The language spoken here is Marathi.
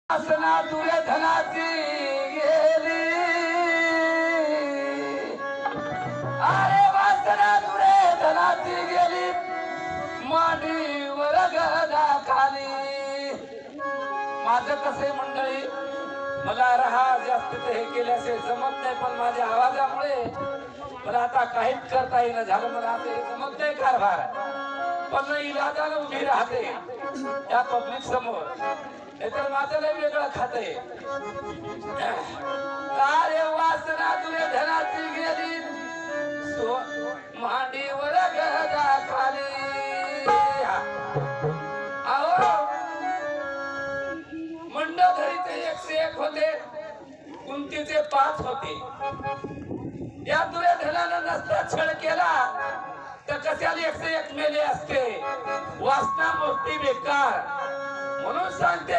वासना दुरे धनाची गेली, अरे वासना दुरे धनाची गेली, मांडीवर गदा खाली. माझं कसे मंडळी, मला रहा जास्त हे केल्याचे जमत नाही, पण माझ्या आवाजामुळे मला आता काहीच करता येईना झालं. मला आता हे जमत नाही कारभार, पण इलाजानं उभी राहते या पब्लिक समोर. नाहीतर माझं लय वेगळं खाते. अरे वासना तुझे धनाची गेली, मांडीवर गदा खाली. अहो मंडोदरीचे 101 होते, कुंतीचे 5 होते. या दुर्योधनानं नसता छळ केला तर कशाला 101 मेले असते. वासना मोठी बेकार. म्हणून सांगते